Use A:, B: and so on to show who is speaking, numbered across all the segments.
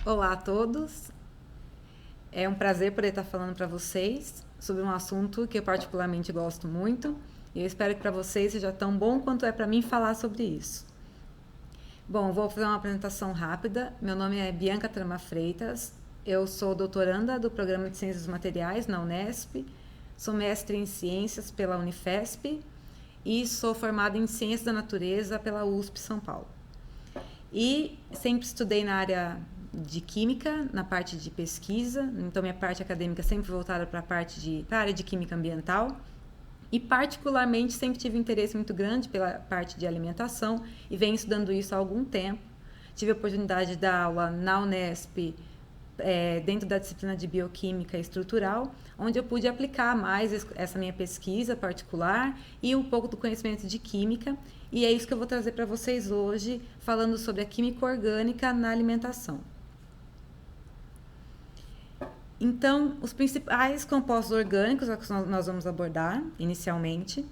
A: Olá a todos, é um prazer poder estar falando para vocês sobre um assunto que eu particularmente gosto muito e eu espero que para vocês seja tão bom quanto é para mim falar sobre isso. Bom, vou fazer uma apresentação rápida. Meu nome é Bianca Trama Freitas, eu sou doutoranda do Programa de Ciências Materiais na Unesp, sou mestre em Ciências pela Unifesp e sou formada em Ciências da Natureza pela USP São Paulo. E sempre estudei na área de química, na parte de pesquisa, então minha parte acadêmica sempre voltada para a área de química ambiental. E particularmente sempre tive um interesse muito grande pela parte de alimentação e venho estudando isso há algum tempo. Tive a oportunidade de dar aula na Unesp, dentro da disciplina de bioquímica estrutural, onde eu pude aplicar mais essa minha pesquisa particular e um pouco do conhecimento de química. E é isso que eu vou trazer para vocês hoje, falando sobre a química orgânica na alimentação. Então, os principais compostos orgânicos é que nós vamos abordar inicialmente,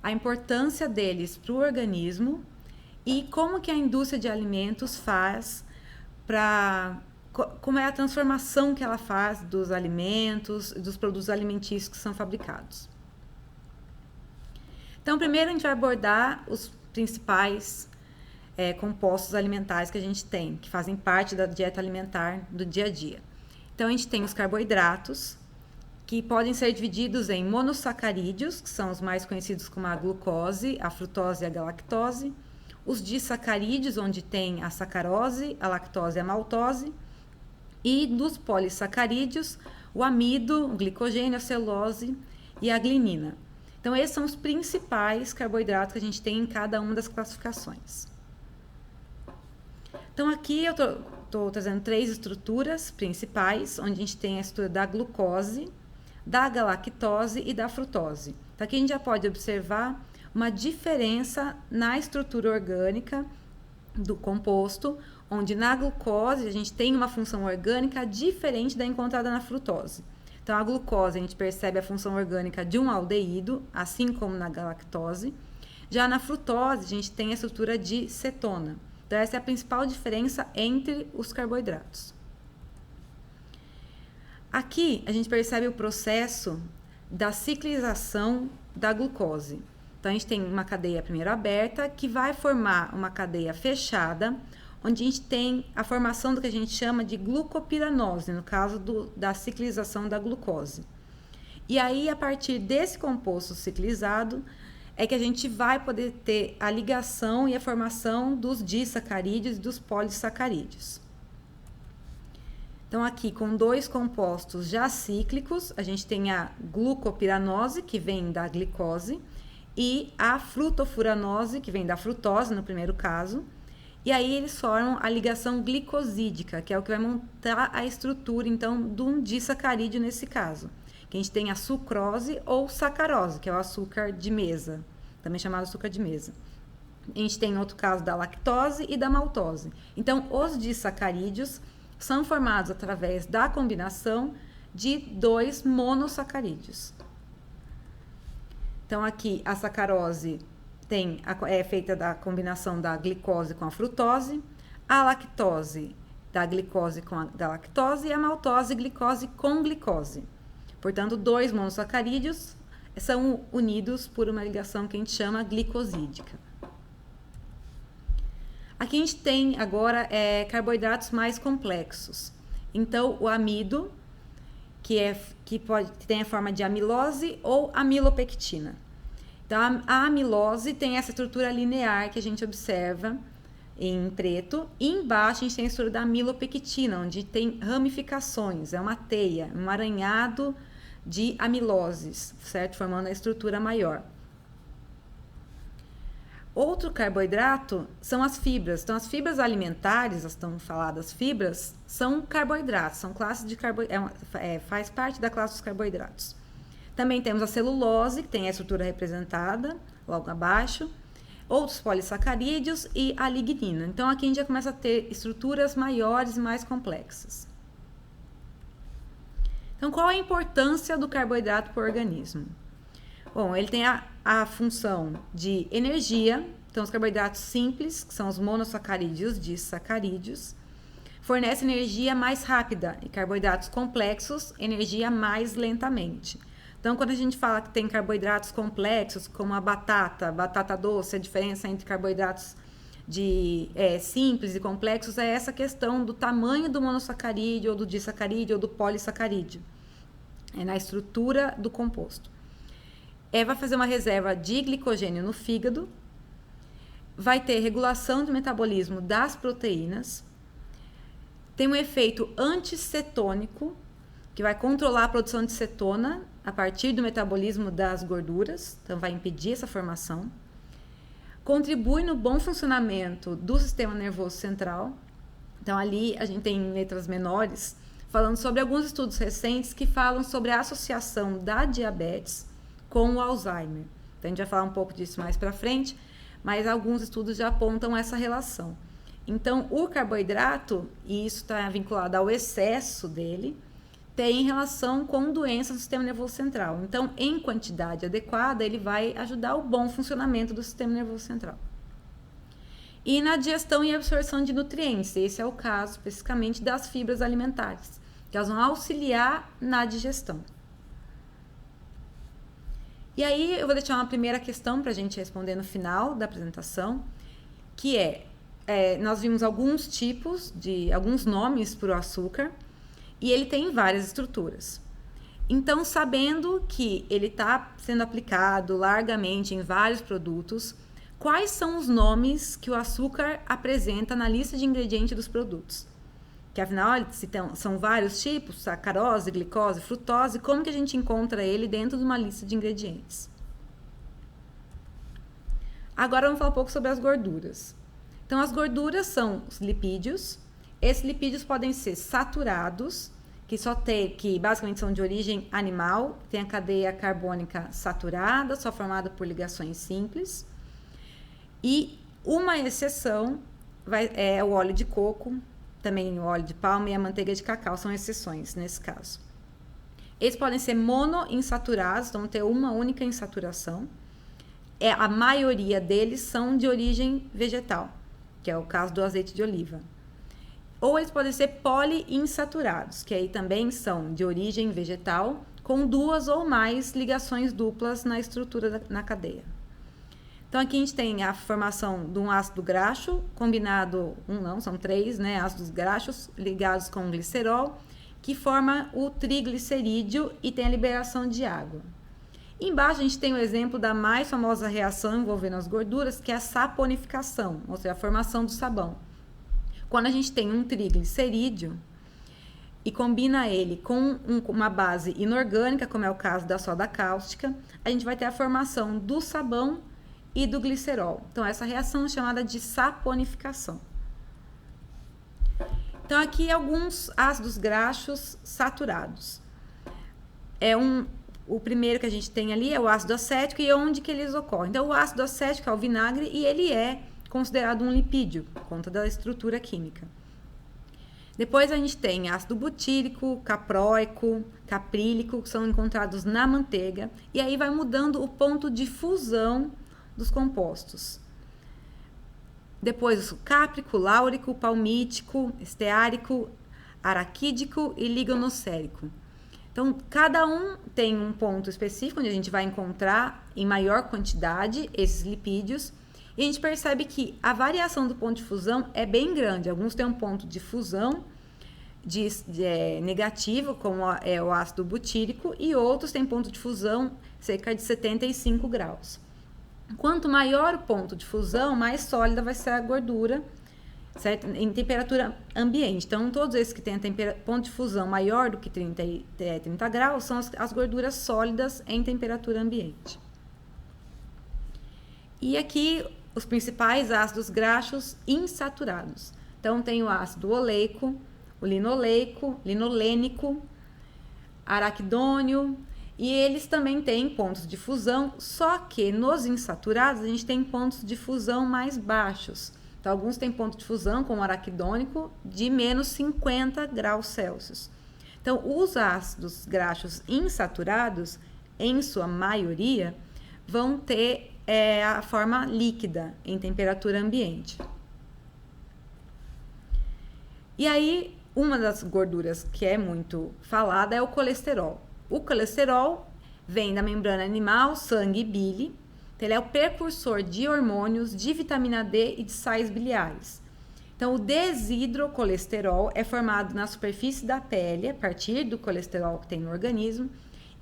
A: a importância deles para o organismo e como que a indústria de alimentos faz como é a transformação que ela faz dos alimentos, dos produtos alimentícios que são fabricados. Então, primeiro a gente vai abordar os principais compostos alimentares que a gente tem, que fazem parte da dieta alimentar do dia a dia. Então, a gente tem os carboidratos, que podem ser divididos em monossacarídeos, que são os mais conhecidos como a glucose, a frutose e a galactose, os disacarídeos, onde tem a sacarose, a lactose e a maltose, e dos polissacarídeos, o amido, o glicogênio, a celulose e a glicina. Então, esses são os principais carboidratos que a gente tem em cada uma das classificações. Então, aqui eu estou trazendo 3 estruturas principais, onde a gente tem a estrutura da glucose, da galactose e da frutose. Então, aqui a gente já pode observar uma diferença na estrutura orgânica do composto, onde na glucose a gente tem uma função orgânica diferente da encontrada na frutose. Então, a glucose a gente percebe a função orgânica de um aldeído, assim como na galactose. Já na frutose, a gente tem a estrutura de cetona. Então, essa é a principal diferença entre os carboidratos. Aqui, a gente percebe o processo da ciclização da glucose. Então, a gente tem uma cadeia primeiro aberta, que vai formar uma cadeia fechada, onde a gente tem a formação do que a gente chama de glucopiranose, no caso da ciclização da glucose. E aí, a partir desse composto ciclizado, é que a gente vai poder ter a ligação e a formação dos disacarídeos e dos polissacarídeos. Então, aqui, com 2 compostos já cíclicos, a gente tem a glucopiranose, que vem da glicose, e a frutofuranose, que vem da frutose, no primeiro caso. E aí, eles formam a ligação glicosídica, que é o que vai montar a estrutura, então, de um disacarídeo nesse caso. Que a gente tem a sucrose ou sacarose, que é o açúcar de mesa, também chamado açúcar de mesa. A gente tem outro caso da lactose e da maltose. Então, os disacarídeos são formados através da combinação de 2 monossacarídeos. Então, aqui a sacarose é feita da combinação da glicose com a frutose, a lactose da glicose com a galactose e a maltose glicose com glicose. Portanto, 2 monossacarídeos são unidos por uma ligação que a gente chama glicosídica. Aqui a gente tem agora carboidratos mais complexos. Então, o amido, que tem a forma de amilose ou amilopectina. Então, a amilose tem essa estrutura linear que a gente observa em preto, e embaixo a gente tem a estrutura da amilopectina, onde tem ramificações, é uma teia, um emaranhado de amiloses, certo? Formando a estrutura maior. Outro carboidrato são as fibras. Então, as fibras alimentares, as tão faladas fibras, são carboidratos, são classes de carboidratos, faz parte da classe dos carboidratos. Também temos a celulose, que tem a estrutura representada logo abaixo, outros polissacarídeos e a lignina. Então, aqui a gente já começa a ter estruturas maiores e mais complexas. Então, qual a importância do carboidrato para o organismo? Bom, ele tem a função de energia, então os carboidratos simples, que são os monossacarídeos e disacarídeos, fornece energia mais rápida e carboidratos complexos, energia mais lentamente. Então, quando a gente fala que tem carboidratos complexos, como a batata doce, a diferença entre carboidratos simples e complexos é essa questão do tamanho do monossacarídeo, ou do disacarídeo, ou do polissacarídeo, na estrutura do composto. Vai fazer uma reserva de glicogênio no fígado, vai ter regulação do metabolismo das proteínas, tem um efeito anticetônico, que vai controlar a produção de cetona a partir do metabolismo das gorduras, então vai impedir essa formação. Contribui no bom funcionamento do sistema nervoso central. Então, ali a gente tem letras menores, falando sobre alguns estudos recentes que falam sobre a associação da diabetes com o Alzheimer. Então, a gente vai falar um pouco disso mais para frente, mas alguns estudos já apontam essa relação. Então, o carboidrato, e isso está vinculado ao excesso dele, tem relação com doenças do sistema nervoso central. Então, em quantidade adequada, ele vai ajudar o bom funcionamento do sistema nervoso central. E na digestão e absorção de nutrientes, esse é o caso especificamente das fibras alimentares, que elas vão auxiliar na digestão. E aí, eu vou deixar uma primeira questão para a gente responder no final da apresentação, que nós vimos alguns nomes para o açúcar, e ele tem várias estruturas. Então, sabendo que ele está sendo aplicado largamente em vários produtos, quais são os nomes que o açúcar apresenta na lista de ingredientes dos produtos? Que afinal, são vários tipos, sacarose, glicose, frutose, como que a gente encontra ele dentro de uma lista de ingredientes? Agora vamos falar um pouco sobre as gorduras. Então, as gorduras são os lipídios. Esses lipídios podem ser saturados, que basicamente são de origem animal, tem a cadeia carbônica saturada, só formada por ligações simples. E uma exceção é o óleo de coco, também o óleo de palma e a manteiga de cacau são exceções nesse caso. Eles podem ser monoinsaturados, então ter uma única insaturação. A maioria deles são de origem vegetal, que é o caso do azeite de oliva. Ou eles podem ser poliinsaturados, que aí também são de origem vegetal, com 2 ou mais ligações duplas na estrutura na cadeia. Então, aqui a gente tem a formação de um ácido graxo, são 3, né, ácidos graxos ligados com glicerol, que forma o triglicerídeo e tem a liberação de água. Embaixo a gente tem o exemplo da mais famosa reação envolvendo as gorduras, que é a saponificação, ou seja, a formação do sabão. Quando a gente tem um triglicerídeo e combina ele com uma base inorgânica, como é o caso da soda cáustica, a gente vai ter a formação do sabão e do glicerol. Então, essa reação é chamada de saponificação. Então, aqui alguns ácidos graxos saturados. O primeiro que a gente tem ali é o ácido acético e onde que eles ocorrem. Então, o ácido acético é o vinagre e ele é considerado um lipídio, por conta da estrutura química. Depois a gente tem ácido butírico, capróico, caprílico, que são encontrados na manteiga, e aí vai mudando o ponto de fusão dos compostos. Depois o cáprico, láurico, palmítico, esteárico, araquídico e ligonocérico. Então, cada um tem um ponto específico onde a gente vai encontrar em maior quantidade esses lipídios, e a gente percebe que a variação do ponto de fusão é bem grande. Alguns têm um ponto de fusão negativo, como é o ácido butírico, e outros têm ponto de fusão cerca de 75 graus. Quanto maior o ponto de fusão, mais sólida vai ser a gordura, certo? Em temperatura ambiente. Então, todos esses que têm ponto de fusão maior do que 30 graus são as gorduras sólidas em temperatura ambiente. E aqui, os principais ácidos graxos insaturados. Então, tem o ácido oleico, o linoleico, linolênico, araquidônio, e eles também têm pontos de fusão, só que nos insaturados a gente tem pontos de fusão mais baixos. Então, alguns têm ponto de fusão, como o araquidônico, de menos 50 graus Celsius. Então, os ácidos graxos insaturados, em sua maioria, vão ter a forma líquida em temperatura ambiente. E aí, uma das gorduras que é muito falada é o colesterol. O colesterol vem da membrana animal, sangue e bile. Ele é o precursor de hormônios, de vitamina D e de sais biliares. Então, o desidrocolesterol é formado na superfície da pele, a partir do colesterol que tem no organismo.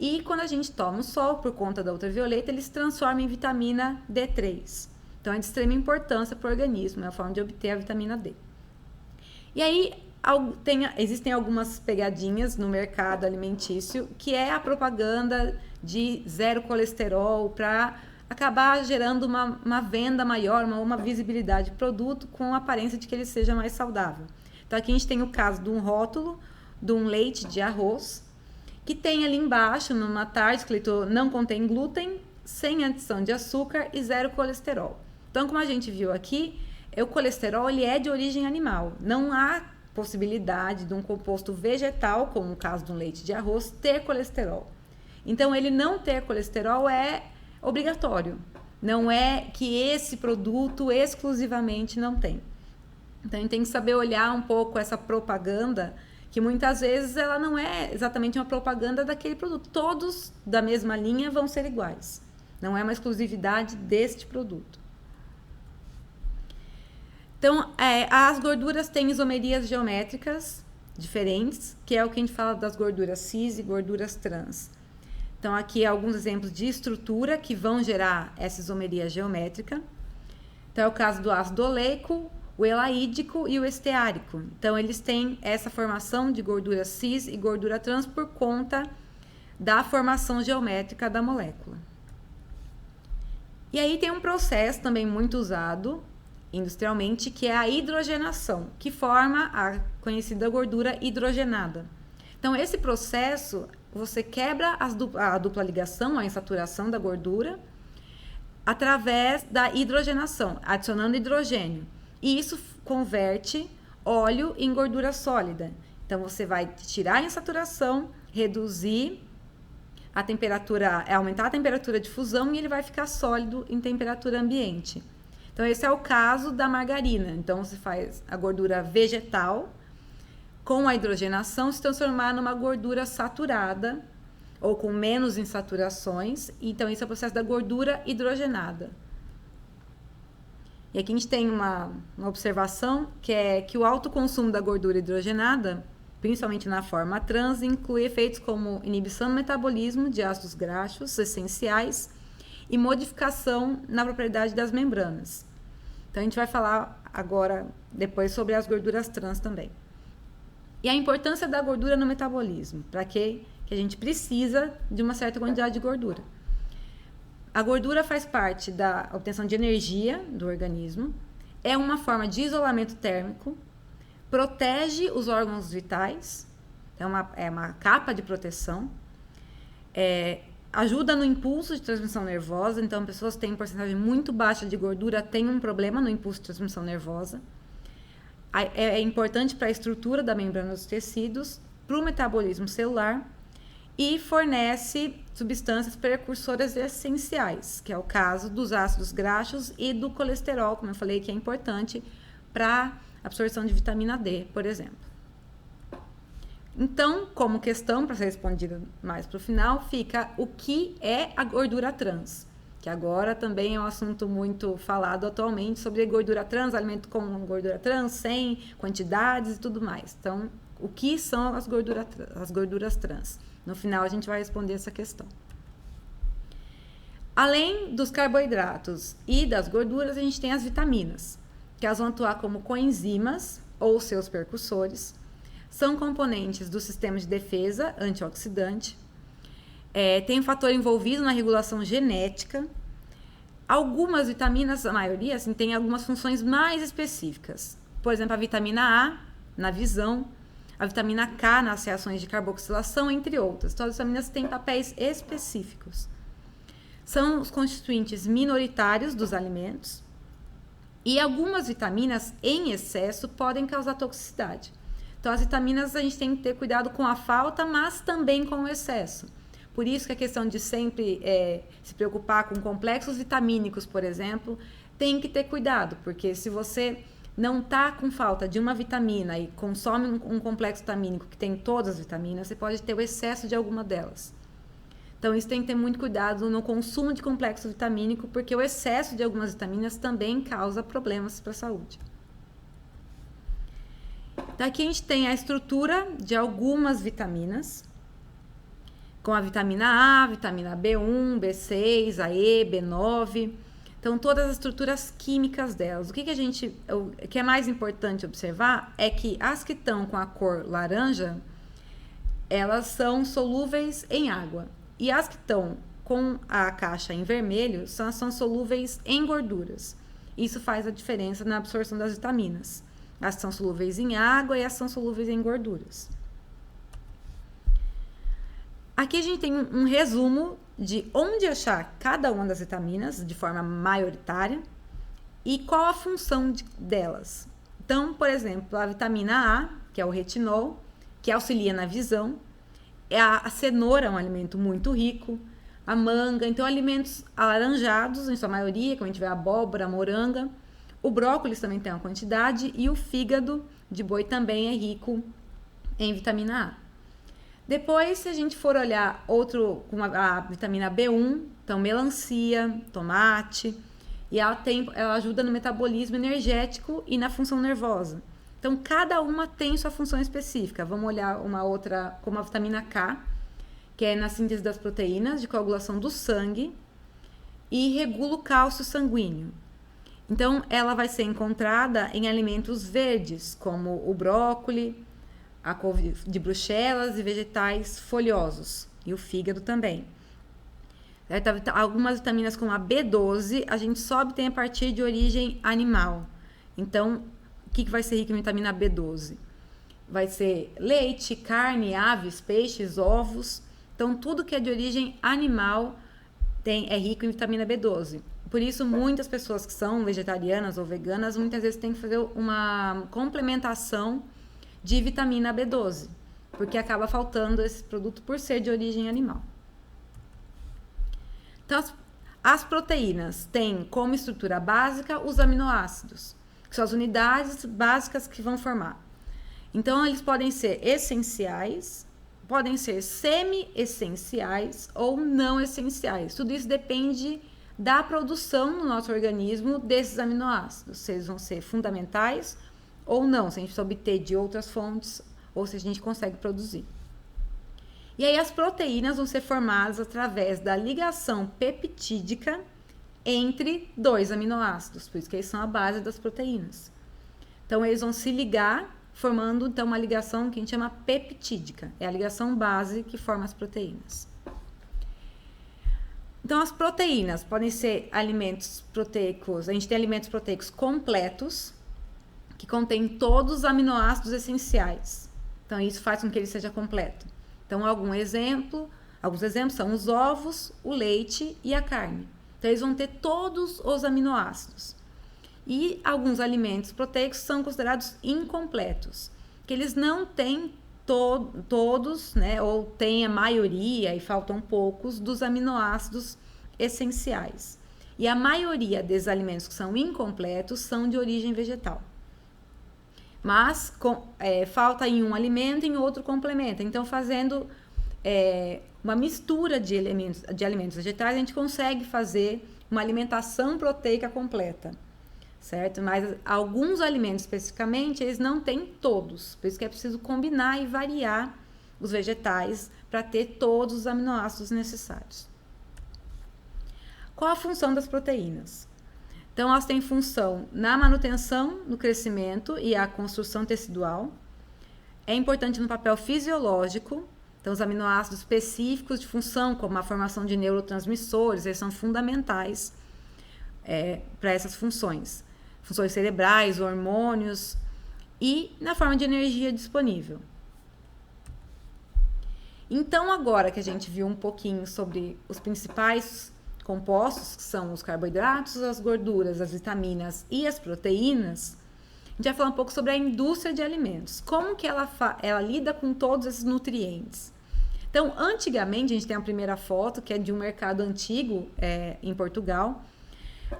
A: E quando a gente toma o sol, por conta da ultravioleta, ele se transforma em vitamina D3. Então, é de extrema importância para o organismo, é a forma de obter a vitamina D. E aí, existem algumas pegadinhas no mercado alimentício, que é a propaganda de zero colesterol para acabar gerando uma venda maior, uma visibilidade de produto com a aparência de que ele seja mais saudável. Então, aqui a gente tem o caso de um rótulo de um leite de arroz, que tem ali embaixo, numa tarde, escrito não contém glúten, sem adição de açúcar e zero colesterol. Então, como a gente viu aqui, o colesterol ele é de origem animal. Não há possibilidade de um composto vegetal, como o caso de um leite de arroz, ter colesterol. Então, ele não ter colesterol é obrigatório. Não é que esse produto exclusivamente não tem. Então, a gente tem que saber olhar um pouco essa propaganda, que muitas vezes ela não é exatamente uma propaganda daquele produto. Todos da mesma linha vão ser iguais. Não é uma exclusividade deste produto. Então, as gorduras têm isomerias geométricas diferentes, que é o que a gente fala das gorduras cis e gorduras trans. Então, aqui alguns exemplos de estrutura que vão gerar essa isomeria geométrica. Então, é o caso do ácido oleico, o elaídico e o esteárico. Então, eles têm essa formação de gordura cis e gordura trans por conta da formação geométrica da molécula. E aí tem um processo também muito usado industrialmente, que é a hidrogenação, que forma a conhecida gordura hidrogenada. Então, esse processo, você quebra a dupla ligação, a insaturação da gordura, através da hidrogenação, adicionando hidrogênio. E isso converte óleo em gordura sólida. Então, você vai tirar a insaturação, reduzir a temperatura, aumentar a temperatura de fusão e ele vai ficar sólido em temperatura ambiente. Então, esse é o caso da margarina. Então, você faz a gordura vegetal com a hidrogenação se transformar numa gordura saturada ou com menos insaturações. Então, esse é o processo da gordura hidrogenada. E aqui a gente tem uma observação que é que o alto consumo da gordura hidrogenada, principalmente na forma trans, inclui efeitos como inibição do metabolismo de ácidos graxos essenciais e modificação na propriedade das membranas. Então, a gente vai falar agora, depois, sobre as gorduras trans também. E a importância da gordura no metabolismo, para que a gente precisa de uma certa quantidade de gordura. A gordura faz parte da obtenção de energia do organismo, é uma forma de isolamento térmico, protege os órgãos vitais, é uma capa de proteção, ajuda no impulso de transmissão nervosa. Então, pessoas que têm porcentagem muito baixa de gordura têm um problema no impulso de transmissão nervosa. É importante para a estrutura da membrana dos tecidos, para o metabolismo celular e fornece substâncias precursoras essenciais, que é o caso dos ácidos graxos e do colesterol, como eu falei, que é importante para a absorção de vitamina D, por exemplo. Então, como questão para ser respondida mais para o final, fica o que é a gordura trans, que agora também é um assunto muito falado atualmente sobre gordura trans, alimento com gordura trans, sem quantidades e tudo mais. Então, o que são as gorduras trans? No final, a gente vai responder essa questão. Além dos carboidratos e das gorduras, a gente tem as vitaminas, que elas vão atuar como coenzimas ou seus percussores. São componentes do sistema de defesa antioxidante. Tem um fator envolvido na regulação genética. Algumas vitaminas, a maioria, assim, tem algumas funções mais específicas. Por exemplo, a vitamina A na visão, a vitamina K nas reações de carboxilação, entre outras. Então, as vitaminas têm papéis específicos. São os constituintes minoritários dos alimentos. E algumas vitaminas, em excesso, podem causar toxicidade. Então, as vitaminas a gente tem que ter cuidado com a falta, mas também com o excesso. Por isso que a questão de sempre se preocupar com complexos vitamínicos, por exemplo, tem que ter cuidado, porque se você não tá com falta de uma vitamina e consome um complexo vitamínico que tem todas as vitaminas, você pode ter o excesso de alguma delas. Então, isso tem que ter muito cuidado no consumo de complexo vitamínico, porque o excesso de algumas vitaminas também causa problemas para a saúde. Daqui a gente tem a estrutura de algumas vitaminas, com a vitamina A, vitamina B1, B6, a E, B9. Então, todas as estruturas químicas delas. O que é mais importante observar é que as que estão com a cor laranja, elas são solúveis em água. E as que estão com a caixa em vermelho são solúveis em gorduras. Isso faz a diferença na absorção das vitaminas. As que são solúveis em água e as que são solúveis em gorduras. Aqui a gente tem um resumo de onde achar cada uma das vitaminas de forma maioritária e qual a função delas. Então, por exemplo, a vitamina A, que é o retinol, que auxilia na visão. A cenoura é um alimento muito rico, a manga, então alimentos alaranjados, em sua maioria, como a gente vê a abóbora, a moranga. O brócolis também tem uma quantidade e o fígado de boi também é rico em vitamina A. Depois, se a gente for olhar com a vitamina B1, então melancia, tomate, e ela ajuda no metabolismo energético e na função nervosa. Então, cada uma tem sua função específica. Vamos olhar uma outra, como a vitamina K, que é na síntese das proteínas, de coagulação do sangue, e regula o cálcio sanguíneo. Então, ela vai ser encontrada em alimentos verdes, como o brócolis, a couve de Bruxelas e vegetais folhosos, e o fígado também. Algumas vitaminas, como a B12, a gente só obtém a partir de origem animal. Então, o que vai ser rico em vitamina B12? Vai ser leite, carne, aves, peixes, ovos. Então, tudo que é de origem animal é rico em vitamina B12. Por isso, muitas pessoas que são vegetarianas ou veganas, muitas vezes têm que fazer uma complementação de vitamina B12, porque acaba faltando esse produto por ser de origem animal. Então, as proteínas têm como estrutura básica os aminoácidos, que são as unidades básicas que vão formar. Então, eles podem ser essenciais, podem ser semi-essenciais ou não essenciais. Tudo isso depende da produção no nosso organismo desses aminoácidos, se eles vão ser fundamentais ou não, se a gente obter de outras fontes ou se a gente consegue produzir. E aí as proteínas vão ser formadas através da ligação peptídica entre dois aminoácidos, por isso que eles são a base das proteínas. Então, eles vão se ligar, formando então uma ligação que a gente chama peptídica. É a ligação base que forma as proteínas. Então, as proteínas podem ser alimentos proteicos. A gente tem alimentos proteicos completos, que contêm todos os aminoácidos essenciais. Então, isso faz com que ele seja completo. Então, alguns exemplos são os ovos, o leite e a carne. Então, eles vão ter todos os aminoácidos. E alguns alimentos proteicos são considerados incompletos, que eles não têm todos, né, ou têm a maioria e faltam poucos dos aminoácidos essenciais. E a maioria desses alimentos que são incompletos são de origem vegetal. Mas falta em um alimento e em outro complementa. Então, fazendo uma mistura de alimentos vegetais, a gente consegue fazer uma alimentação proteica completa, certo? Mas alguns alimentos especificamente, eles não têm todos. Por isso que é preciso combinar e variar os vegetais para ter todos os aminoácidos necessários. Qual a função das proteínas? Então, elas têm função na manutenção, no crescimento e a construção tecidual. É importante no papel fisiológico. Então, os aminoácidos específicos de função, como a formação de neurotransmissores, eles são fundamentais para essas funções. Funções cerebrais, hormônios e na forma de energia disponível. Então, agora que a gente viu um pouquinho sobre os principais compostos, que são os carboidratos, as gorduras, as vitaminas e as proteínas, a gente vai falar um pouco sobre a indústria de alimentos. Como que ela lida com todos esses nutrientes. Então, antigamente, a gente tem a primeira foto, que é de um mercado antigo em Portugal.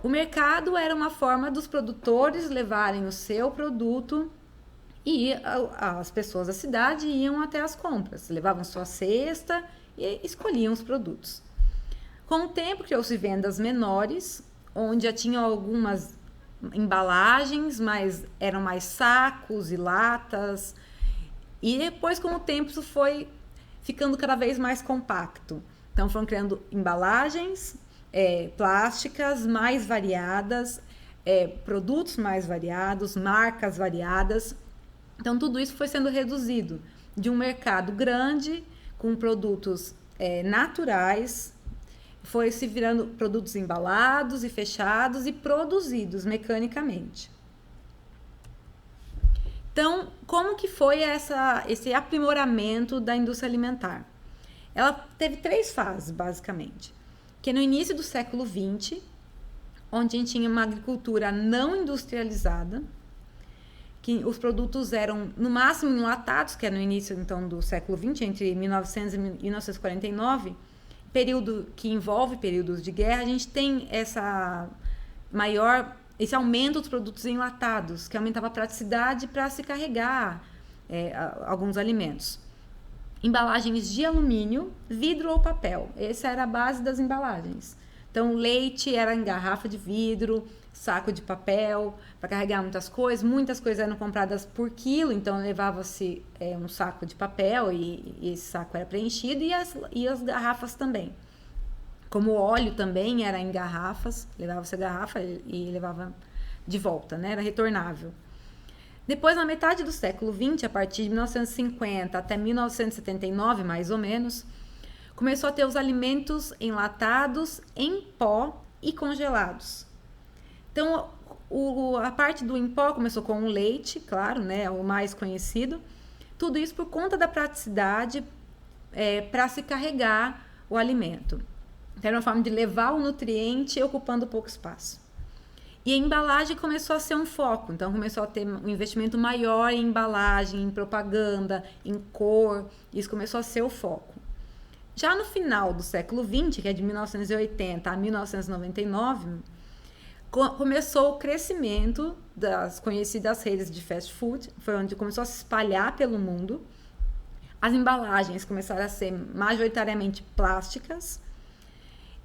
A: O mercado era uma forma dos produtores levarem o seu produto e as pessoas da cidade iam até as compras, levavam sua cesta e escolhiam os produtos. Com o tempo criou-se vendas menores, onde já tinham algumas embalagens, mas eram mais sacos e latas. E depois, com o tempo, isso foi ficando cada vez mais compacto. Então, foram criando embalagens plásticas mais variadas, produtos mais variados, marcas variadas. Então, tudo isso foi sendo reduzido de um mercado grande, com produtos naturais, foi se virando produtos embalados e fechados e produzidos mecanicamente. Então, como que foi esse aprimoramento da indústria alimentar? Ela teve 3 fases, basicamente. Que no início do século XX, onde a gente tinha uma agricultura não industrializada, que os produtos eram, no máximo, enlatados, que é no início, então, do século XX, entre 1900 e 1949, período que envolve períodos de guerra, a gente tem esse aumento dos produtos enlatados, que aumentava a praticidade para se carregar alguns alimentos. Embalagens de alumínio, vidro ou papel. Essa era a base das embalagens. Então, leite era em garrafa de vidro, saco de papel, para carregar muitas coisas eram compradas por quilo, então levava-se um saco de papel e esse saco era preenchido e as garrafas também. Como o óleo também era em garrafas, levava-se a garrafa e levava de volta, né? Era retornável. Depois, na metade do século XX, a partir de 1950 até 1979, mais ou menos, começou a ter os alimentos enlatados em pó e congelados. Então, a parte do em pó começou com o leite, claro, né, o mais conhecido. Tudo isso por conta da praticidade para se carregar o alimento. Então, era uma forma de levar o nutriente ocupando pouco espaço. E a embalagem começou a ser um foco. Então, começou a ter um investimento maior em embalagem, em propaganda, em cor. Isso começou a ser o foco. Já no final do século XX, que é de 1980 a 1999, começou o crescimento das conhecidas redes de fast food, foi onde começou a se espalhar pelo mundo. As embalagens começaram a ser majoritariamente plásticas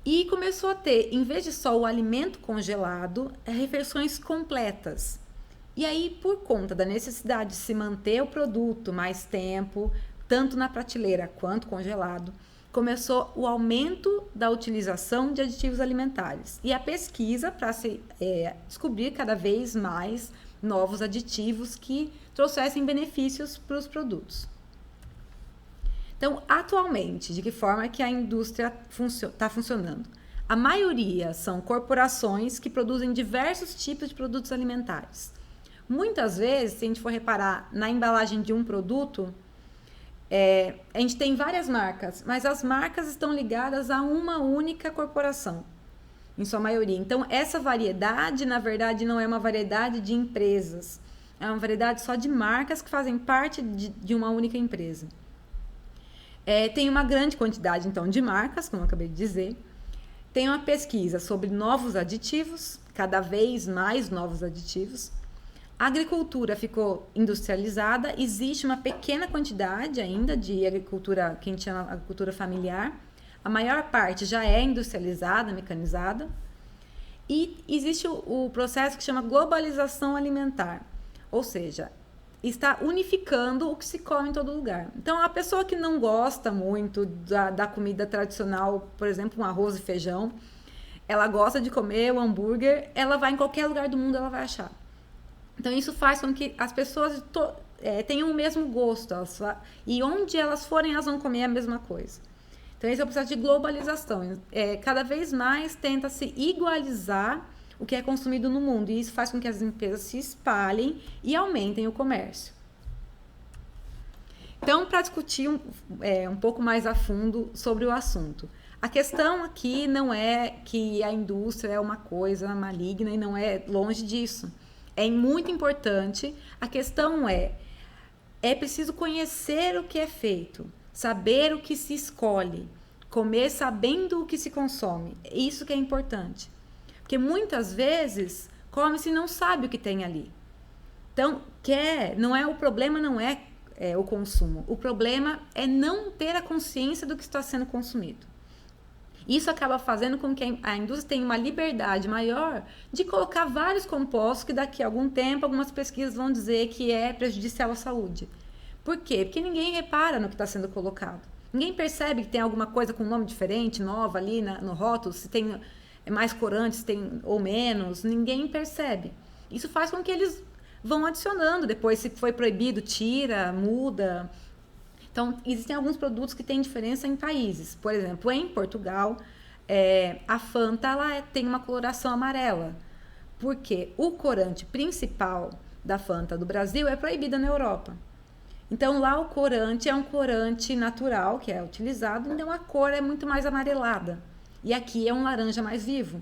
A: e começou a ter, em vez de só o alimento congelado, refeições completas. E aí, por conta da necessidade de se manter o produto mais tempo, tanto na prateleira quanto congelado, começou o aumento da utilização de aditivos alimentares e a pesquisa para se descobrir cada vez mais novos aditivos que trouxessem benefícios para os produtos. Então, atualmente, de que forma que a indústria está funcionando? A maioria são corporações que produzem diversos tipos de produtos alimentares. Muitas vezes, se a gente for reparar na embalagem de um produto, a gente tem várias marcas, mas as marcas estão ligadas a uma única corporação, em sua maioria. Então, essa variedade, na verdade, não é uma variedade de empresas, é uma variedade só de marcas que fazem parte de uma única empresa. Tem uma grande quantidade, então, de marcas, como eu acabei de dizer. Tem uma pesquisa sobre novos aditivos, cada vez mais novos aditivos. A agricultura ficou industrializada, existe uma pequena quantidade ainda de agricultura, que a gente chama de agricultura familiar. A maior parte já é industrializada, mecanizada. E existe o processo que chama globalização alimentar, ou seja, está unificando o que se come em todo lugar. Então, a pessoa que não gosta muito da comida tradicional, por exemplo, um arroz e feijão, ela gosta de comer o hambúrguer, ela vai em qualquer lugar do mundo, ela vai achar. Então, isso faz com que as pessoas tenham o mesmo gosto. E onde elas forem, elas vão comer a mesma coisa. Então, esse é o processo de globalização. Cada vez mais tenta se igualizar o que é consumido no mundo. E isso faz com que as empresas se espalhem e aumentem o comércio. Então, para discutir um pouco mais a fundo sobre o assunto. A questão aqui não é que a indústria é uma coisa maligna e não é longe disso. É muito importante. A questão é preciso conhecer o que é feito, saber o que se escolhe, comer sabendo o que se consome. Isso que é importante. Porque muitas vezes come-se e não sabe o que tem ali. Então, o problema não é o consumo. O problema é não ter a consciência do que está sendo consumido. Isso acaba fazendo com que a indústria tenha uma liberdade maior de colocar vários compostos que daqui a algum tempo algumas pesquisas vão dizer que é prejudicial à saúde. Por quê? Porque ninguém repara no que está sendo colocado. Ninguém percebe que tem alguma coisa com nome diferente, nova ali no rótulo, se tem mais corante, se tem ou menos, ninguém percebe. Isso faz com que eles vão adicionando depois, se foi proibido, tira, muda. Então, existem alguns produtos que têm diferença em países. Por exemplo, em Portugal, a Fanta ela tem uma coloração amarela, porque o corante principal da Fanta do Brasil é proibida na Europa. Então, lá o corante é um corante natural que é utilizado, então a cor é muito mais amarelada. E aqui é um laranja mais vivo.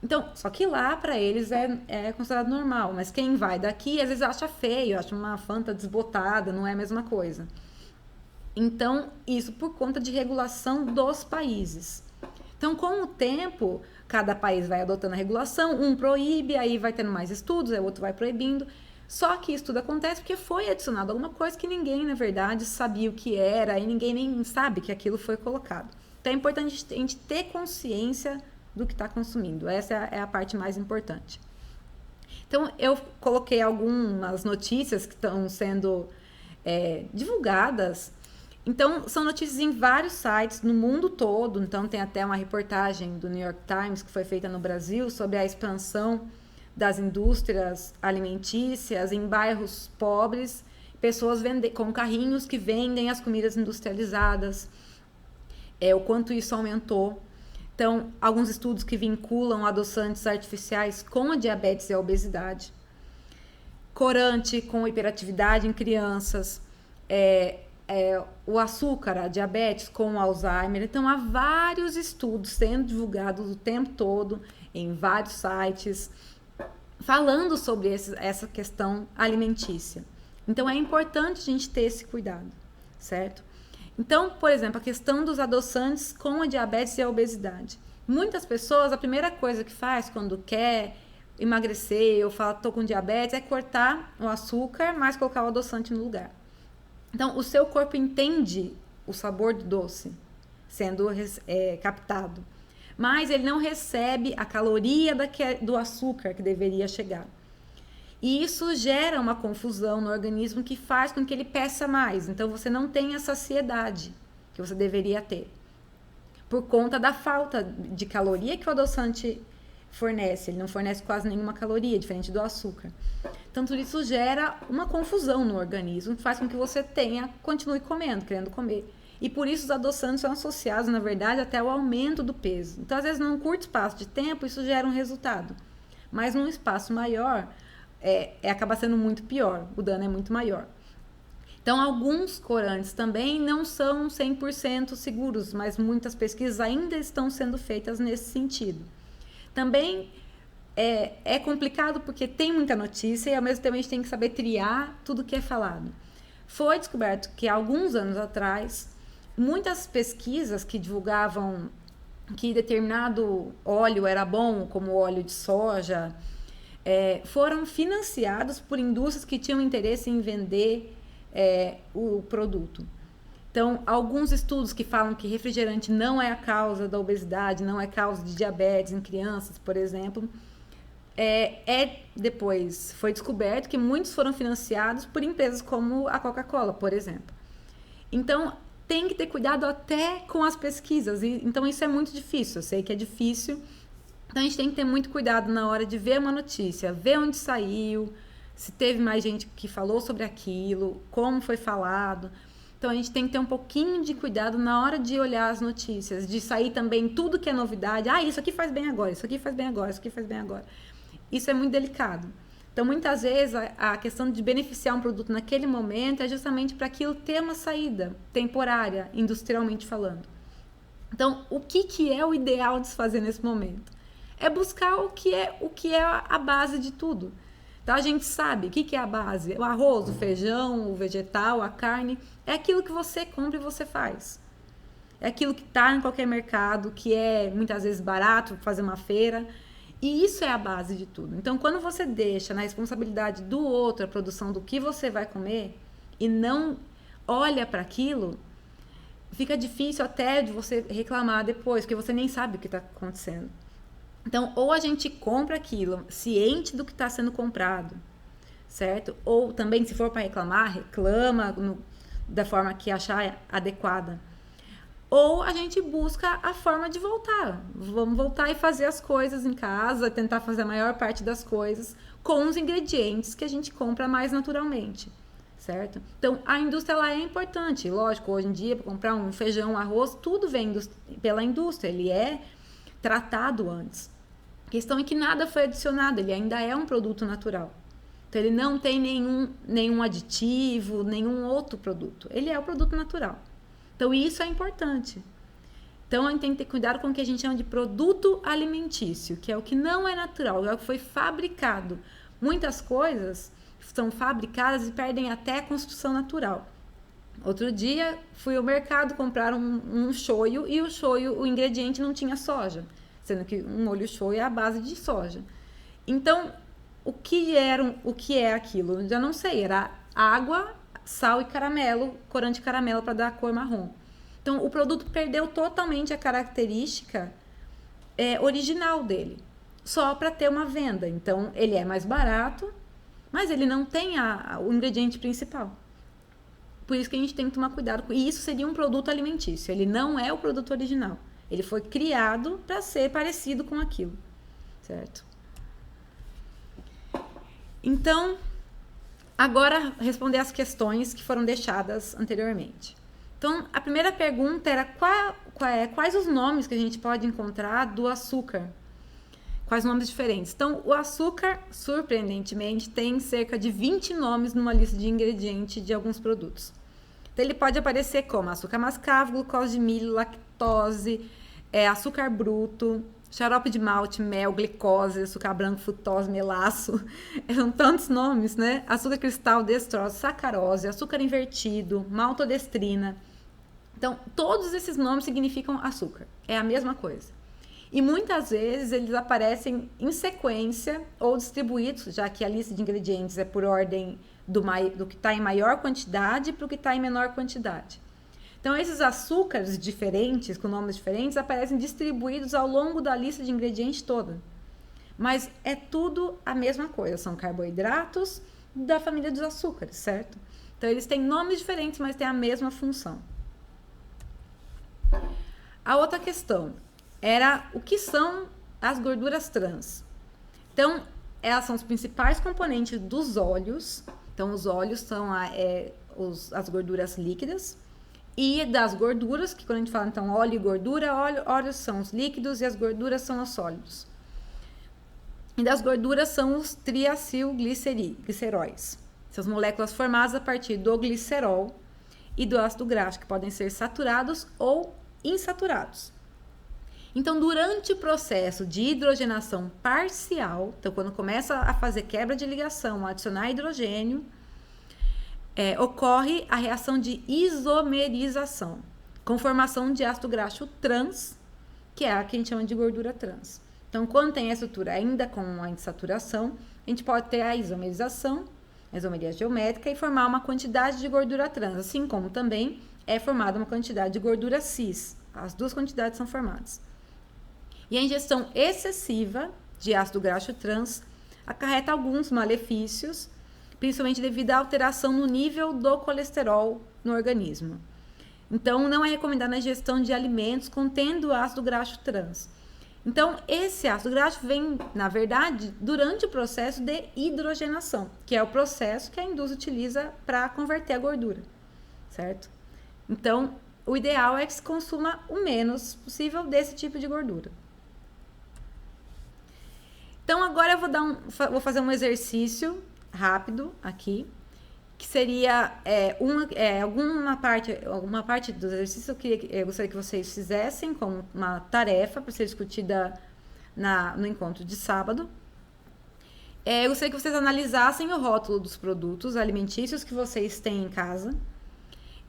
A: Então, só que lá para eles é considerado normal, mas quem vai daqui às vezes acha feio, acha uma Fanta desbotada, não é a mesma coisa. Então, isso por conta de regulação dos países. Então, com o tempo, cada país vai adotando a regulação, um proíbe, aí vai tendo mais estudos, aí o outro vai proibindo. Só que isso tudo acontece porque foi adicionado alguma coisa que ninguém, na verdade, sabia o que era e ninguém nem sabe que aquilo foi colocado. Então, é importante a gente ter consciência do que está consumindo. Essa é a parte mais importante. Então, eu coloquei algumas notícias que estão sendo divulgadas. Então, são notícias em vários sites no mundo todo. Então, tem até uma reportagem do New York Times que foi feita no Brasil sobre a expansão das indústrias alimentícias em bairros pobres, pessoas com carrinhos que vendem as comidas industrializadas, o quanto isso aumentou. Então, alguns estudos que vinculam adoçantes artificiais com a diabetes e a obesidade, corante com hiperatividade em crianças, o açúcar, a diabetes com o Alzheimer. Então, há vários estudos sendo divulgados o tempo todo em vários sites, falando sobre essa questão alimentícia. Então, é importante a gente ter esse cuidado, certo? Então, por exemplo, a questão dos adoçantes com a diabetes e a obesidade. Muitas pessoas, a primeira coisa que faz quando quer emagrecer ou fala tô com diabetes é cortar o açúcar, mas colocar o adoçante no lugar. Então, o seu corpo entende o sabor do doce sendo captado, mas ele não recebe a caloria do açúcar que deveria chegar. E isso gera uma confusão no organismo que faz com que ele peça mais. Então, você não tem a saciedade que você deveria ter, por conta da falta de caloria que o adoçante fornece. Ele não fornece quase nenhuma caloria, diferente do açúcar. Então, tudo isso gera uma confusão no organismo, que faz com que você continue comendo, querendo comer. E por isso os adoçantes são associados, na verdade, até ao aumento do peso. Então, às vezes, num curto espaço de tempo, isso gera um resultado. Mas num espaço maior, acaba sendo muito pior, o dano é muito maior. Então, alguns corantes também não são 100% seguros, mas muitas pesquisas ainda estão sendo feitas nesse sentido. Também é complicado porque tem muita notícia e ao mesmo tempo a gente tem que saber triar tudo que é falado. Foi descoberto que há alguns anos atrás, muitas pesquisas que divulgavam que determinado óleo era bom, como o óleo de soja, foram financiados por indústrias que tinham interesse em vender o produto. Então, alguns estudos que falam que refrigerante não é a causa da obesidade, não é causa de diabetes em crianças, por exemplo, depois foi descoberto que muitos foram financiados por empresas como a Coca-Cola, por exemplo. Então, tem que ter cuidado até com as pesquisas. Então, isso é muito difícil. Eu sei que é difícil. Então, a gente tem que ter muito cuidado na hora de ver uma notícia, ver onde saiu, se teve mais gente que falou sobre aquilo, como foi falado. Então, a gente tem que ter um pouquinho de cuidado na hora de olhar as notícias, de sair também tudo que é novidade. Isso aqui faz bem agora, isso aqui faz bem agora, isso aqui faz bem agora. Isso é muito delicado. Então, muitas vezes, a questão de beneficiar um produto naquele momento é justamente para aquilo ter uma saída temporária, industrialmente falando. Então, o que é o ideal de se fazer nesse momento? É buscar o que é a base de tudo. Então, a gente sabe o que é a base. O arroz, o feijão, o vegetal, a carne. É aquilo que você compra e você faz. É aquilo que está em qualquer mercado, que é muitas vezes barato fazer uma feira. E isso é a base de tudo. Então, quando você deixa na responsabilidade do outro a produção do que você vai comer e não olha para aquilo, fica difícil até de você reclamar depois, porque você nem sabe o que está acontecendo. Então, ou a gente compra aquilo ciente do que está sendo comprado, certo? Ou também, se for para reclamar, reclama da forma que achar adequada. Ou a gente busca a forma de voltar. Vamos voltar e fazer as coisas em casa, tentar fazer a maior parte das coisas com os ingredientes que a gente compra mais naturalmente, certo? Então, a indústria ela é importante. Lógico, hoje em dia, para comprar um feijão, um arroz, tudo vem pela indústria. Ele é tratado antes. A questão é que nada foi adicionado, ele ainda é um produto natural. Então, ele não tem nenhum aditivo, nenhum outro produto. Ele é o produto natural. Então, isso é importante. Então, a gente tem que ter cuidado com o que a gente chama de produto alimentício, que é o que não é natural, é o que foi fabricado. Muitas coisas são fabricadas e perdem até a construção natural. Outro dia, fui ao mercado comprar um shoyu e o ingrediente não tinha soja, sendo que um molho shoyu é a base de soja. Então, o que é aquilo? Eu já não sei, era água, sal e caramelo, corante caramelo para dar a cor marrom. Então, o produto perdeu totalmente a característica original dele, só para ter uma venda. Então, ele é mais barato, mas ele não tem o ingrediente principal. Por isso que a gente tem que tomar cuidado. E isso seria um produto alimentício. Ele não é o produto original. Ele foi criado para ser parecido com aquilo, certo? Então, agora responder as questões que foram deixadas anteriormente. Então, a primeira pergunta era quais os nomes que a gente pode encontrar do açúcar? Quais nomes diferentes? Então, o açúcar, surpreendentemente, tem cerca de 20 nomes numa lista de ingredientes de alguns produtos. Então, ele pode aparecer como açúcar mascavo, glucose de milho, lactose, açúcar bruto, xarope de malte, mel, glicose, açúcar branco, frutose, melaço. São tantos nomes, né? Açúcar cristal, destrose, sacarose, açúcar invertido, maltodestrina. Então, todos esses nomes significam açúcar. É a mesma coisa. E muitas vezes eles aparecem em sequência ou distribuídos, já que a lista de ingredientes é por ordem do que está em maior quantidade para o que está em menor quantidade. Então, esses açúcares diferentes, com nomes diferentes, aparecem distribuídos ao longo da lista de ingredientes toda. Mas é tudo a mesma coisa, são carboidratos da família dos açúcares, certo? Então, eles têm nomes diferentes, mas têm a mesma função. A outra questão era o que são as gorduras trans. Então, elas são os principais componentes dos óleos. Então, os óleos são as gorduras líquidas. E das gorduras, que quando a gente fala, então, óleo e gordura, óleos são os líquidos e as gorduras são os sólidos. E das gorduras são os triacilgliceróis. São as moléculas formadas a partir do glicerol e do ácido graxo, que podem ser saturados ou insaturados. Então, durante o processo de hidrogenação parcial, então quando começa a fazer quebra de ligação, adicionar hidrogênio, ocorre a reação de isomerização, com formação de ácido graxo trans, que é a que a gente chama de gordura trans. Então, quando tem a estrutura ainda com a insaturação, a gente pode ter a isomerização, a isomeria geométrica, e formar uma quantidade de gordura trans, assim como também é formada uma quantidade de gordura cis. As duas quantidades são formadas. E a ingestão excessiva de ácido graxo trans acarreta alguns malefícios, principalmente devido à alteração no nível do colesterol no organismo. Então, não é recomendada a ingestão de alimentos contendo ácido graxo trans. Então, esse ácido graxo vem, na verdade, durante o processo de hidrogenação, que é o processo que a indústria utiliza para converter a gordura, certo? Então, o ideal é que se consuma o menos possível desse tipo de gordura. Então, agora eu vou fazer um exercício rápido aqui, que seria alguma parte do exercício eu gostaria que vocês fizessem como uma tarefa para ser discutida no encontro de sábado. Eu gostaria que vocês analisassem o rótulo dos produtos alimentícios que vocês têm em casa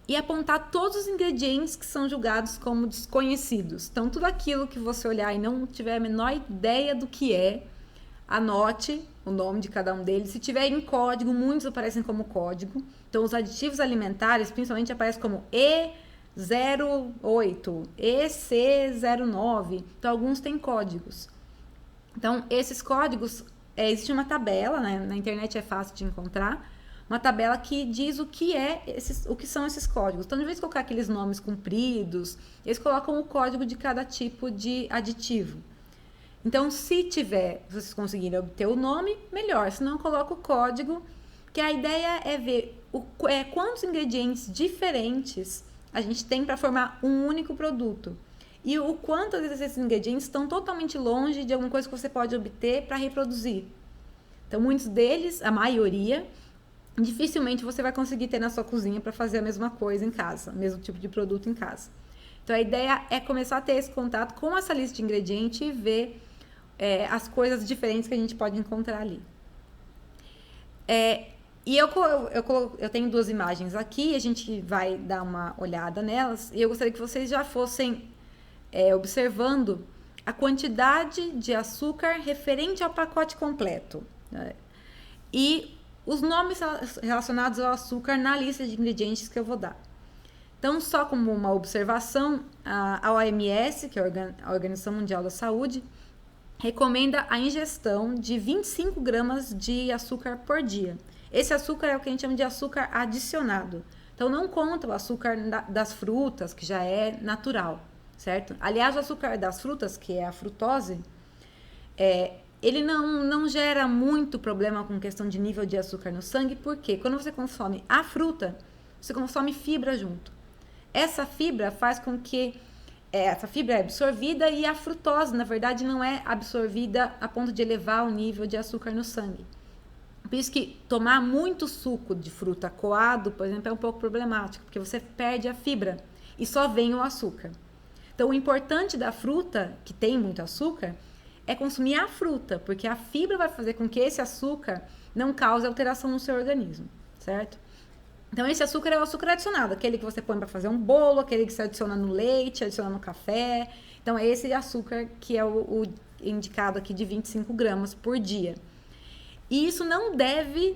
A: e apontar todos os ingredientes que são julgados como desconhecidos. Então, tudo aquilo que você olhar e não tiver a menor ideia do que é, anote o nome de cada um deles. Se tiver em código, muitos aparecem como código. Então, os aditivos alimentares, principalmente, aparecem como E08, EC09. Então, alguns têm códigos. Então, esses códigos, existe uma tabela, né? Na internet é fácil de encontrar, uma tabela que diz o que são esses códigos. Então, de vez em colocar aqueles nomes compridos, eles colocam o código de cada tipo de aditivo. Então, se vocês conseguirem obter o nome, melhor. Se não, coloca o código, que a ideia é ver quantos ingredientes diferentes a gente tem para formar um único produto. E o quanto esses ingredientes estão totalmente longe de alguma coisa que você pode obter para reproduzir. Então, muitos deles, a maioria, dificilmente você vai conseguir ter na sua cozinha para fazer a mesma coisa em casa, o mesmo tipo de produto em casa. Então, a ideia é começar a ter esse contato com essa lista de ingredientes e ver as coisas diferentes que a gente pode encontrar ali. E eu tenho 2 imagens aqui, a gente vai dar uma olhada nelas, e eu gostaria que vocês já fossem observando a quantidade de açúcar referente ao pacote completo, né? E os nomes relacionados ao açúcar na lista de ingredientes que eu vou dar. Então, só como uma observação, a OMS, que é a Organização Mundial da Saúde, recomenda a ingestão de 25 gramas de açúcar por dia. Esse açúcar é o que a gente chama de açúcar adicionado. Então, não conta o açúcar das frutas, que já é natural, certo? Aliás, o açúcar das frutas, que é a frutose, ele não gera muito problema com questão de nível de açúcar no sangue, porque quando você consome a fruta, você consome fibra junto. Essa fibra faz com que essa fibra é absorvida e a frutose, na verdade, não é absorvida a ponto de elevar o nível de açúcar no sangue. Por isso que tomar muito suco de fruta coado, por exemplo, é um pouco problemático, porque você perde a fibra e só vem o açúcar. Então, o importante da fruta, que tem muito açúcar, é consumir a fruta, porque a fibra vai fazer com que esse açúcar não cause alteração no seu organismo, certo? Então, esse açúcar é o açúcar adicionado, aquele que você põe para fazer um bolo, aquele que você adiciona no leite, adiciona no café. Então, é esse açúcar que é o indicado aqui de 25 gramas por dia. E isso não deve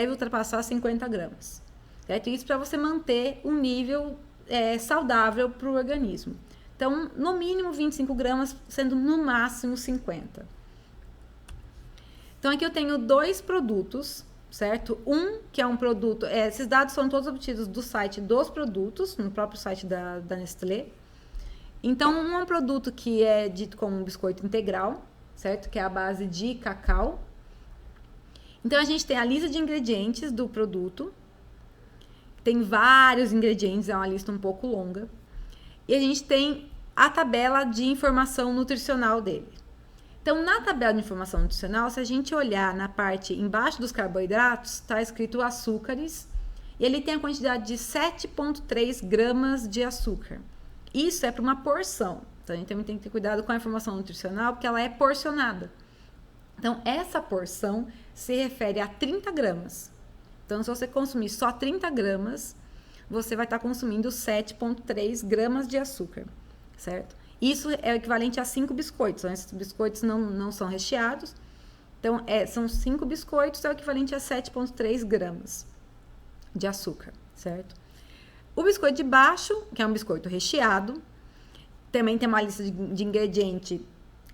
A: ultrapassar 50 gramas, certo? Isso para você manter um nível saudável para o organismo. Então, no mínimo 25 gramas, sendo no máximo 50. Então, aqui eu tenho 2 produtos, certo? Que é um produto... esses dados são todos obtidos do site dos produtos, no próprio site da Nestlé. Então, um produto que é dito como um biscoito integral, certo? Que é a base de cacau. Então, a gente tem a lista de ingredientes do produto. Tem vários ingredientes, é uma lista um pouco longa. E a gente tem a tabela de informação nutricional dele. Então, na tabela de informação nutricional, se a gente olhar na parte embaixo dos carboidratos, está escrito açúcares, e ele tem a quantidade de 7,3 gramas de açúcar. Isso é para uma porção. Então, a gente também tem que ter cuidado com a informação nutricional, porque ela é porcionada. Então, essa porção se refere a 30 gramas. Então, se você consumir só 30 gramas, você vai estar consumindo 7,3 gramas de açúcar, certo? Isso é o equivalente a 5 biscoitos. Então, esses biscoitos não são recheados. Então, são 5 biscoitos, é o equivalente a 7,3 gramas de açúcar, certo? O biscoito de baixo, que é um biscoito recheado, também tem uma lista de ingrediente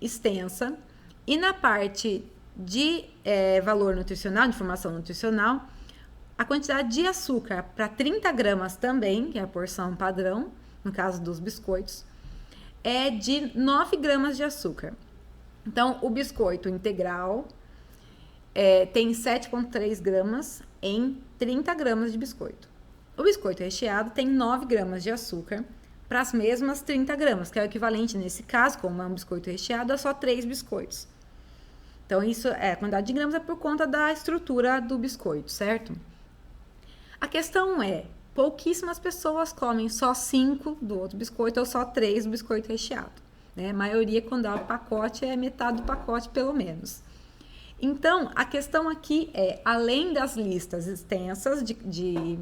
A: extensa. E na parte de valor nutricional, de informação nutricional, a quantidade de açúcar para 30 gramas também, que é a porção padrão, no caso dos biscoitos, é de 9 gramas de açúcar. Então, o biscoito integral tem 7,3 gramas em 30 gramas de biscoito. O biscoito recheado tem 9 gramas de açúcar para as mesmas 30 gramas, que é o equivalente, nesse caso, como é um biscoito recheado, a só 3 biscoitos. Então, a quantidade de gramas é por conta da estrutura do biscoito, certo? A questão pouquíssimas pessoas comem só 5 do outro biscoito ou só 3 do biscoito recheado, né? A maioria, quando dá o pacote, é metade do pacote, pelo menos. Então, a questão aqui além das listas extensas de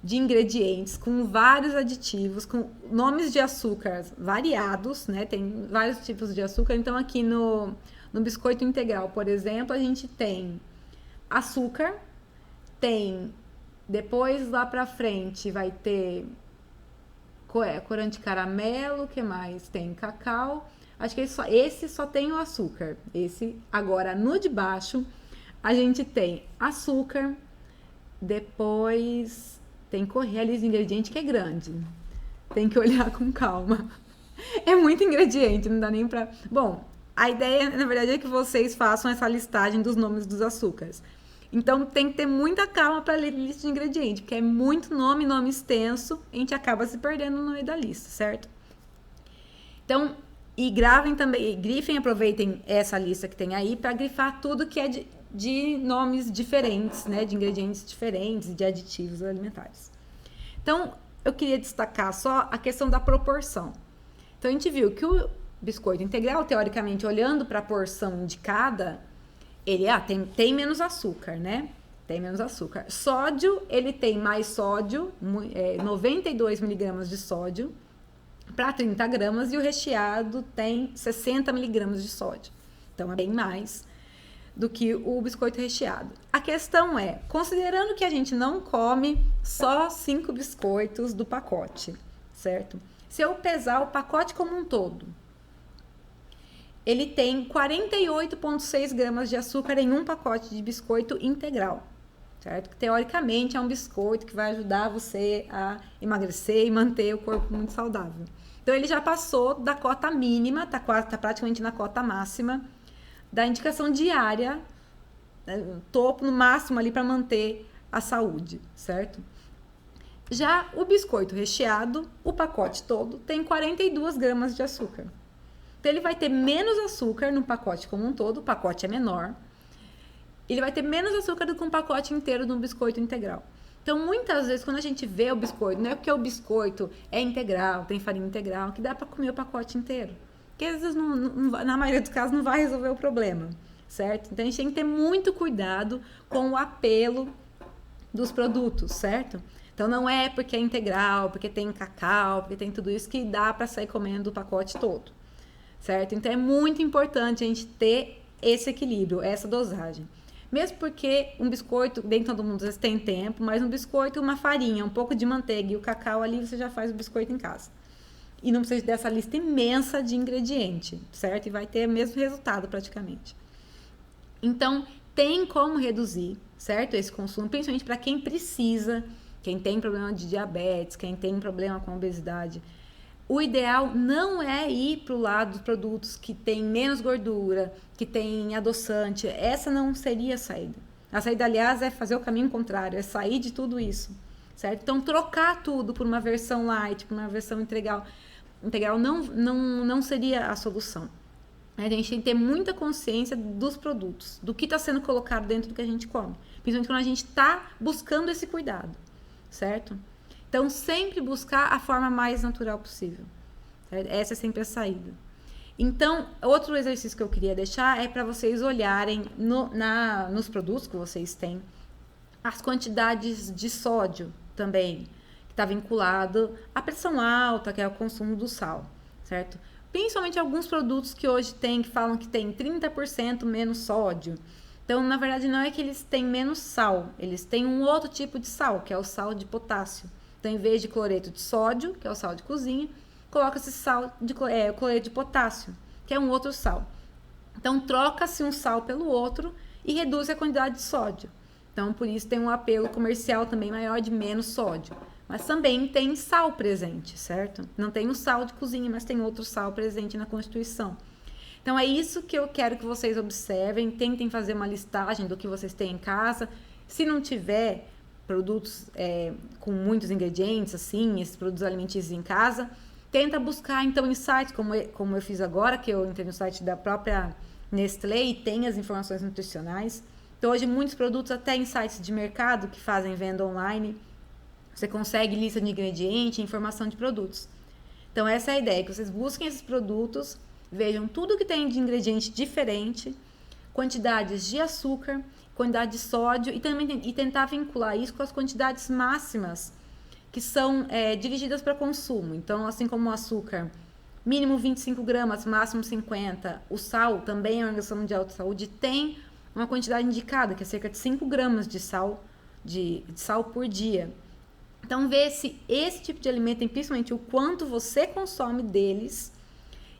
A: de ingredientes com vários aditivos, com nomes de açúcar variados, né? Tem vários tipos de açúcar. Então, aqui no biscoito integral, por exemplo, a gente tem açúcar, tem, depois lá pra frente vai ter corante caramelo, o que mais? Tem cacau. Acho que esse só tem o açúcar. Esse, agora, no de baixo, a gente tem açúcar, depois tem a lista de ingredientes que é grande. Tem que olhar com calma. É muito ingrediente, não dá nem pra... Bom, a ideia, na verdade, é que vocês façam essa listagem dos nomes dos açúcares. Então, tem que ter muita calma para ler a lista de ingredientes, porque é muito nome extenso, a gente acaba se perdendo no meio da lista, certo? Então, e gravem também, grifem, aproveitem essa lista que tem aí para grifar tudo que é de nomes diferentes, né? De ingredientes diferentes e de aditivos alimentares. Então, eu queria destacar só a questão da proporção. Então, a gente viu que o biscoito integral, teoricamente, olhando para a porção indicada, ele tem menos açúcar, né? Tem menos açúcar. Sódio, ele tem mais sódio, 92 miligramas de sódio para 30 gramas, e o recheado tem 60 miligramas de sódio. Então, é bem mais do que o biscoito recheado. A questão é, considerando que a gente não come só 5 biscoitos do pacote, certo? Se eu pesar o pacote como um todo, ele tem 48,6 gramas de açúcar em um pacote de biscoito integral, certo? Que teoricamente é um biscoito que vai ajudar você a emagrecer e manter o corpo muito saudável. Então, ele já passou da cota mínima, tá praticamente na cota máxima da indicação diária, né, topo no máximo ali para manter a saúde, certo? Já o biscoito recheado, o pacote todo, tem 42 gramas de açúcar. Então, ele vai ter menos açúcar no pacote como um todo, o pacote é menor. Ele vai ter menos açúcar do que um pacote inteiro de um biscoito integral. Então, muitas vezes, quando a gente vê o biscoito, não é porque o biscoito é integral, tem farinha integral, que dá para comer o pacote inteiro. Porque, às vezes, na maioria dos casos, não vai resolver o problema, certo? Então, a gente tem que ter muito cuidado com o apelo dos produtos, certo? Então, não é porque é integral, porque tem cacau, porque tem tudo isso, que dá para sair comendo o pacote todo, certo? Então, é muito importante a gente ter esse equilíbrio, essa dosagem. Mesmo porque um biscoito, nem todo mundo às vezes tem tempo, mas um biscoito, uma farinha, um pouco de manteiga e o cacau ali, você já faz o biscoito em casa. E não precisa dessa lista imensa de ingrediente, certo? E vai ter o mesmo resultado praticamente. Então, tem como reduzir, certo? Esse consumo, principalmente para quem precisa, quem tem problema de diabetes, quem tem problema com obesidade. O ideal não é ir para o lado dos produtos que tem menos gordura, que tem adoçante. Essa não seria a saída. A saída, aliás, é fazer o caminho contrário, é sair de tudo isso, certo? Então, trocar tudo por uma versão light, por uma versão integral não seria a solução. A gente tem que ter muita consciência dos produtos, do que está sendo colocado dentro do que a gente come. Principalmente quando a gente está buscando esse cuidado, certo? Então, sempre buscar a forma mais natural possível. Certo? Essa é sempre a saída. Então, outro exercício que eu queria deixar é para vocês olharem nos produtos que vocês têm, as quantidades de sódio também, que está vinculado à pressão alta, que é o consumo do sal, certo? Principalmente alguns produtos que hoje que falam que tem 30% menos sódio. Então, na verdade, não é que eles têm menos sal, eles têm um outro tipo de sal, que é o sal de potássio. Então, em vez de cloreto de sódio, que é o sal de cozinha, coloca-se cloreto de potássio, que é um outro sal. Então, troca-se um sal pelo outro e reduz a quantidade de sódio. Então, por isso tem um apelo comercial também maior de menos sódio. Mas também tem sal presente, certo? Não tem o sal de cozinha, mas tem outro sal presente na Constituição. Então, é isso que eu quero que vocês observem, tentem fazer uma listagem do que vocês têm em casa. Se não tiver produtos com muitos ingredientes, assim, esses produtos alimentícios em casa, tenta buscar, então, em sites, como eu fiz agora, que eu entrei no site da própria Nestlé e tem as informações nutricionais. Então, hoje, muitos produtos, até em sites de mercado que fazem venda online, você consegue lista de ingredientes, informação de produtos. Então, essa é a ideia, que vocês busquem esses produtos, vejam tudo que tem de ingrediente diferente, quantidades de açúcar, quantidade de sódio e tentar vincular isso com as quantidades máximas que são dirigidas para consumo. Então, assim como o açúcar, mínimo 25 gramas, máximo 50. O sal, também a Organização Mundial de Saúde tem uma quantidade indicada, que é cerca de 5 gramas de sal, de sal por dia. Então, vê se esse tipo de alimento, e principalmente o quanto você consome deles,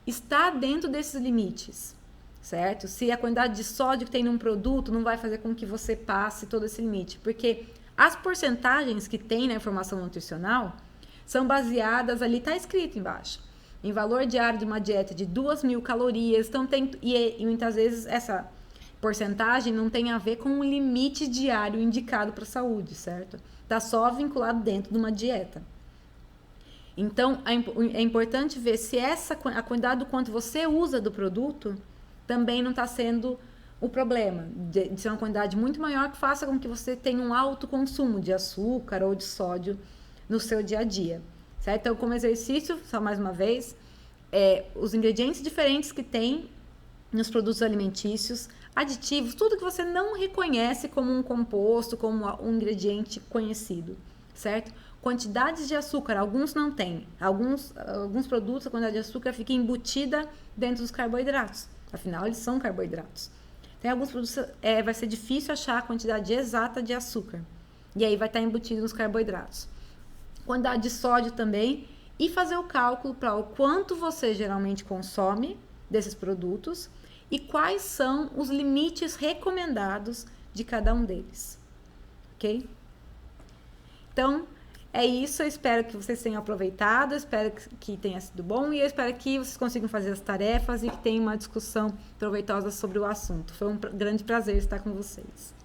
A: está dentro desses limites, certo? Se a quantidade de sódio que tem num produto não vai fazer com que você passe todo esse limite, porque as porcentagens que tem na informação nutricional são baseadas, ali está escrito embaixo, em valor diário de uma dieta de 2.000 calorias, então e muitas vezes essa porcentagem não tem a ver com o limite diário indicado para a saúde, certo? Está só vinculado dentro de uma dieta. Então, é importante ver se a quantidade do quanto você usa do produto também não está sendo o problema, de ser uma quantidade muito maior que faça com que você tenha um alto consumo de açúcar ou de sódio no seu dia a dia, certo? Então, como exercício, só mais uma vez, os ingredientes diferentes que tem nos produtos alimentícios, aditivos, tudo que você não reconhece como um composto, como um ingrediente conhecido, certo? Quantidades de açúcar, alguns não tem. Alguns produtos, a quantidade de açúcar fica embutida dentro dos carboidratos. Afinal, eles são carboidratos. Tem alguns produtos, vai ser difícil achar a quantidade exata de açúcar. E aí vai estar embutido nos carboidratos. Quantidade de sódio também. E fazer o cálculo para o quanto você geralmente consome desses produtos e quais são os limites recomendados de cada um deles. Ok? Então, é isso. Eu espero que vocês tenham aproveitado, eu espero que tenha sido bom e eu espero que vocês consigam fazer as tarefas e que tenham uma discussão proveitosa sobre o assunto. Foi um grande prazer estar com vocês.